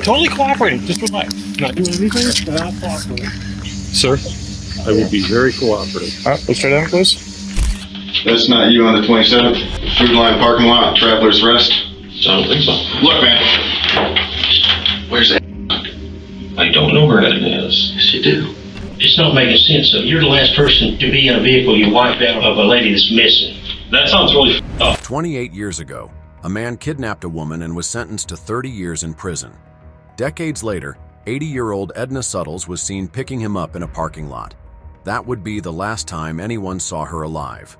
Totally cooperating, just relax. Not doing anything, but I'll cooperate. Sir, I will be very cooperative. All right, let's try that, please. That's not you on the 27th. Food line parking lot, Traveler's Rest. I don't think so. Look, man. Where's Edna? I don't know where Edna is. Yes, you do. It's not making sense. So you're the last person to be in a vehicle you wiped out of a lady that's missing. That sounds really f***ed up. 28 years ago, a man kidnapped a woman and was sentenced to 30 years in prison. Decades later, 80-year-old Edna Suttles was seen picking him up in a parking lot. That would be the last time anyone saw her alive.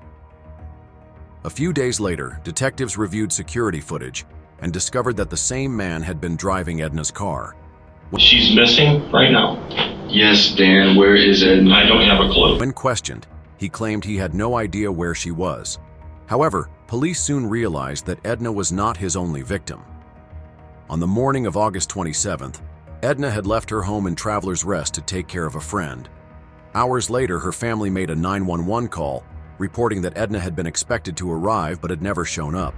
A few days later, detectives reviewed security footage and discovered that the same man had been driving Edna's car. She's missing right now. Yes, Dan, where is Edna? I don't have a clue. When questioned, he claimed he had no idea where she was. However, police soon realized that Edna was not his only victim. On the morning of August 27th, Edna had left her home in Traveler's Rest to take care of a friend. Hours later, her family made a 911 call, reporting that Edna had been expected to arrive but had never shown up.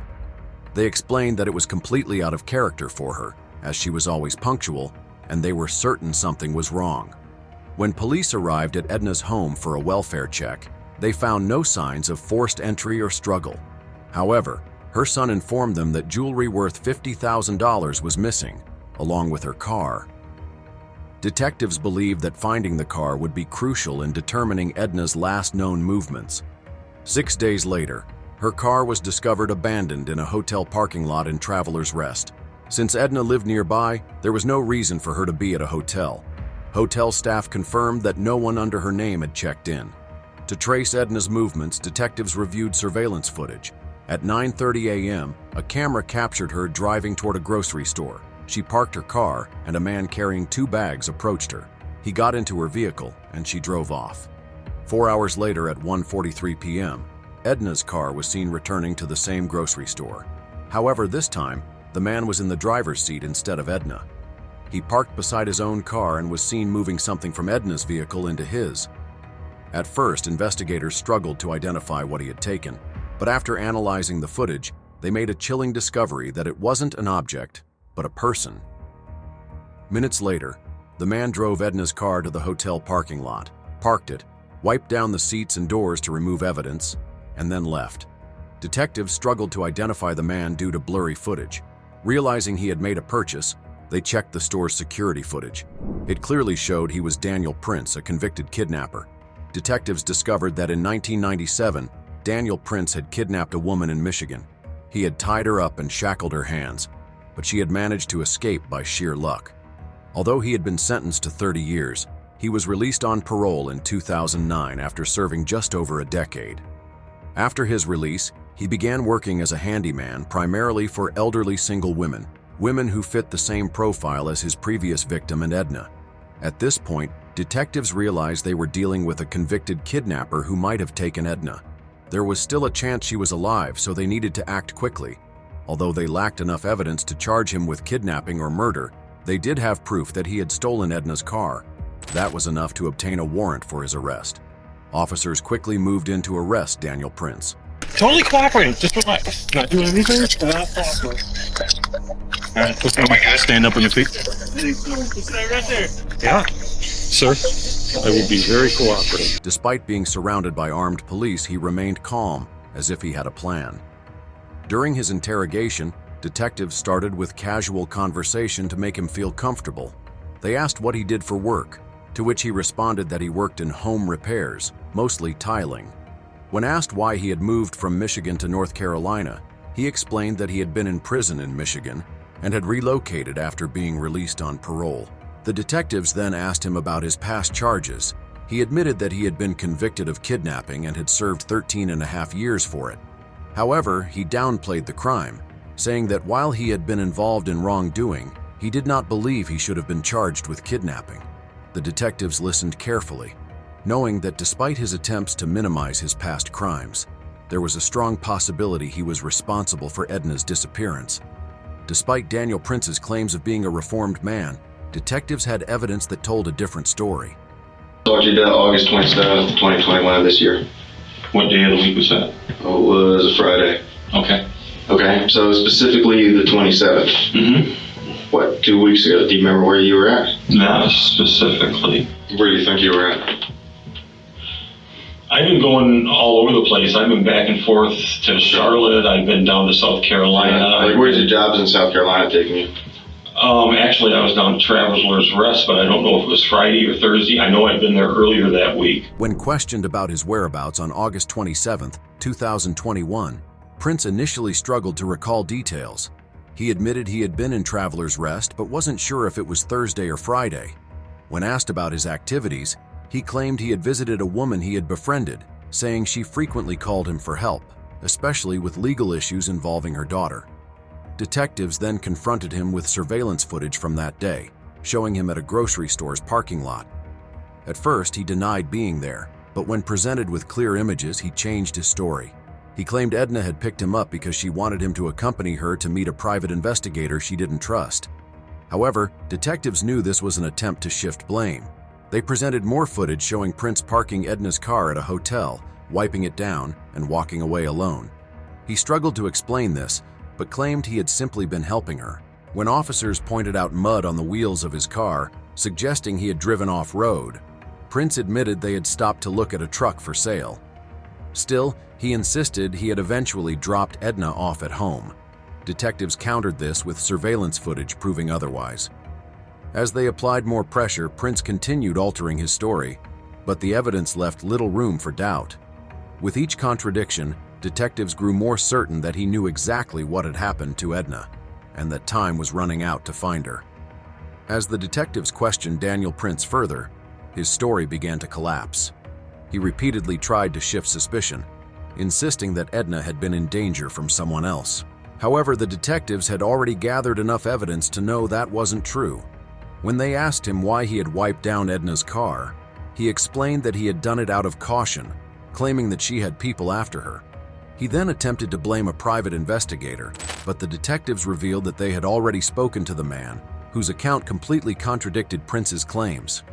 They explained that it was completely out of character for her, as she was always punctual, and they were certain something was wrong. When police arrived at Edna's home for a welfare check, they found no signs of forced entry or struggle. However, her son informed them that jewelry worth $50,000 was missing, along with her car. Detectives believed that finding the car would be crucial in determining Edna's last known movements. 6 days later, her car was discovered abandoned in a hotel parking lot in Traveler's Rest. Since Edna lived nearby, there was no reason for her to be at a hotel. Hotel staff confirmed that no one under her name had checked in. To trace Edna's movements, detectives reviewed surveillance footage. At 9:30 a.m., a camera captured her driving toward a grocery store. She parked her car, and a man carrying 2 bags approached her. He got into her vehicle, and she drove off. 4 hours later at 1:43 p.m., Edna's car was seen returning to the same grocery store. However, this time, the man was in the driver's seat instead of Edna. He parked beside his own car and was seen moving something from Edna's vehicle into his. At first, investigators struggled to identify what he had taken, but after analyzing the footage, they made a chilling discovery that it wasn't an object, but a person. Minutes later, the man drove Edna's car to the hotel parking lot, parked it, wiped down the seats and doors to remove evidence, and then left. Detectives struggled to identify the man due to blurry footage. Realizing he had made a purchase, they checked the store's security footage. It clearly showed he was Daniel Prince, a convicted kidnapper. Detectives discovered that in 1997, Daniel Prince had kidnapped a woman in Michigan. He had tied her up and shackled her hands, but she had managed to escape by sheer luck. Although he had been sentenced to 30 years, he was released on parole in 2009 after serving just over a decade. After his release, he began working as a handyman primarily for elderly single women, women who fit the same profile as his previous victim and Edna. At this point, detectives realized they were dealing with a convicted kidnapper who might have taken Edna. There was still a chance she was alive, so they needed to act quickly. Although they lacked enough evidence to charge him with kidnapping or murder, they did have proof that he had stolen Edna's car. That was enough to obtain a warrant for his arrest. Officers quickly moved in to arrest Daniel Prince. Totally cooperating, just relax. Not doing anything, but I'll cooperate. All right, let's go. Stand up on your feet. Right there. Yeah. Sir, I will be very cooperative. Despite being surrounded by armed police, he remained calm, as if he had a plan. During his interrogation, detectives started with casual conversation to make him feel comfortable. They asked what he did for work, to which he responded that he worked in home repairs, mostly tiling. When asked why he had moved from Michigan to North Carolina, he explained that he had been in prison in Michigan and had relocated after being released on parole. The detectives then asked him about his past charges. He admitted that he had been convicted of kidnapping and had served 13.5 years for it. However, he downplayed the crime, saying that while he had been involved in wrongdoing, he did not believe he should have been charged with kidnapping. The detectives listened carefully, knowing that despite his attempts to minimize his past crimes, there was a strong possibility he was responsible for Edna's disappearance. Despite Daniel Prince's claims of being a reformed man, detectives had evidence that told a different story. Told you that August 27th, 2021 this year. What day of the week was that? Oh, it was a Friday. Okay. Okay, so specifically the 27th. Mm-hmm. what, 2 weeks ago? Do you remember where you were at? Not specifically. Where do you think you were at? I've been going all over the place. I've been back and forth to Charlotte. I've been down to South Carolina. Like, where's your jobs in South Carolina taking you? Actually, I was down at Traveler's Rest, but I don't know if it was Friday or Thursday. I know I'd been there earlier that week. When questioned about his whereabouts on August 27, 2021, Prince initially struggled to recall details. He admitted he had been in Traveler's Rest but wasn't sure if it was Thursday or Friday. When asked about his activities, he claimed he had visited a woman he had befriended, saying she frequently called him for help, especially with legal issues involving her daughter. Detectives then confronted him with surveillance footage from that day, showing him at a grocery store's parking lot. At first, he denied being there, but when presented with clear images, he changed his story. He claimed Edna had picked him up because she wanted him to accompany her to meet a private investigator she didn't trust. However, detectives knew this was an attempt to shift blame. They presented more footage showing Prince parking Edna's car at a hotel, wiping it down, and walking away alone. He struggled to explain this, but claimed he had simply been helping her. When officers pointed out mud on the wheels of his car, suggesting he had driven off-road, Prince admitted they had stopped to look at a truck for sale. Still, he insisted he had eventually dropped Edna off at home. Detectives countered this with surveillance footage proving otherwise. As they applied more pressure, Prince continued altering his story, but the evidence left little room for doubt. With each contradiction, detectives grew more certain that he knew exactly what had happened to Edna, and that time was running out to find her. As the detectives questioned Daniel Prince further, his story began to collapse. He repeatedly tried to shift suspicion, insisting that Edna had been in danger from someone else. However, the detectives had already gathered enough evidence to know that wasn't true. When they asked him why he had wiped down Edna's car, he explained that he had done it out of caution, claiming that she had people after her. He then attempted to blame a private investigator, but the detectives revealed that they had already spoken to the man, whose account completely contradicted Prince's claims.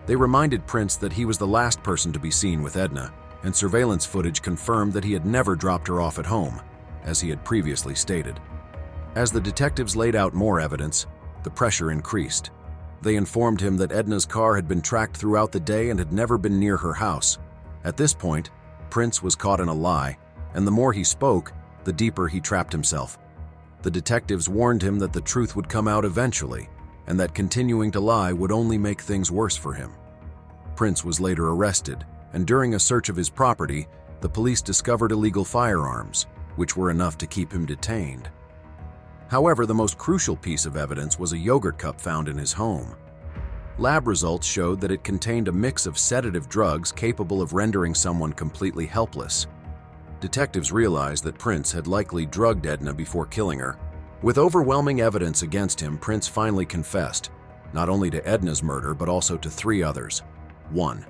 They reminded Prince that he was the last person to be seen with Edna, and surveillance footage confirmed that he had never dropped her off at home, as he had previously stated. As the detectives laid out more evidence, the pressure increased. They informed him that Edna's car had been tracked throughout the day and had never been near her house. At this point, Prince was caught in a lie, and the more he spoke, the deeper he trapped himself. The detectives warned him that the truth would come out eventually, and that continuing to lie would only make things worse for him. Prince was later arrested, and during a search of his property, the police discovered illegal firearms, which were enough to keep him detained. However, the most crucial piece of evidence was a yogurt cup found in his home. Lab results showed that it contained a mix of sedative drugs capable of rendering someone completely helpless. Detectives realized that Prince had likely drugged Edna before killing her. With overwhelming evidence against him, Prince finally confessed, not only to Edna's murder but also to 3 others. 1.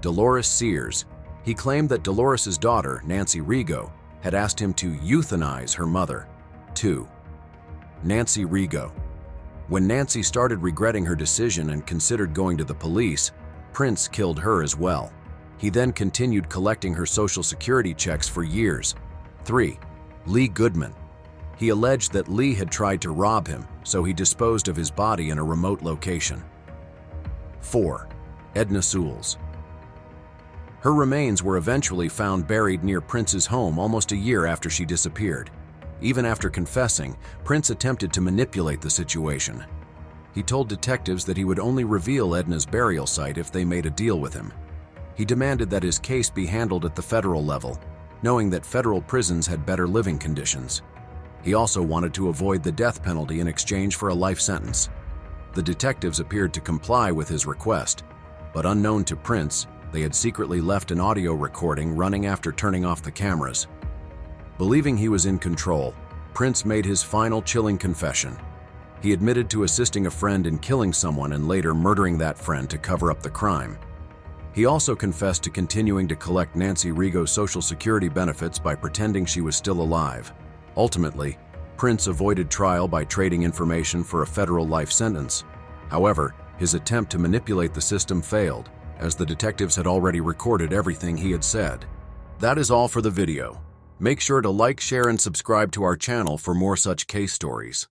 Dolores Sears. He claimed that Dolores's daughter, Nancy Rigo, had asked him to euthanize her mother. 2. Nancy Rigo. When Nancy started regretting her decision and considered going to the police, Prince killed her as well. He then continued collecting her Social Security checks for years. 3. Lee Goodman. He alleged that Lee had tried to rob him, so he disposed of his body in a remote location. 4. Edna Soules. Her remains were eventually found buried near Prince's home almost a year after she disappeared. Even after confessing, Prince attempted to manipulate the situation. He told detectives that he would only reveal Edna's burial site if they made a deal with him. He demanded that his case be handled at the federal level, knowing that federal prisons had better living conditions. He also wanted to avoid the death penalty in exchange for a life sentence. The detectives appeared to comply with his request, but unknown to Prince, they had secretly left an audio recording running after turning off the cameras. Believing he was in control, Prince made his final chilling confession. He admitted to assisting a friend in killing someone and later murdering that friend to cover up the crime. He also confessed to continuing to collect Nancy Rigo's Social Security benefits by pretending she was still alive. Ultimately, Prince avoided trial by trading information for a federal life sentence. However, his attempt to manipulate the system failed, as the detectives had already recorded everything he had said. That is all for the video. Make sure to like, share, and subscribe to our channel for more such case stories.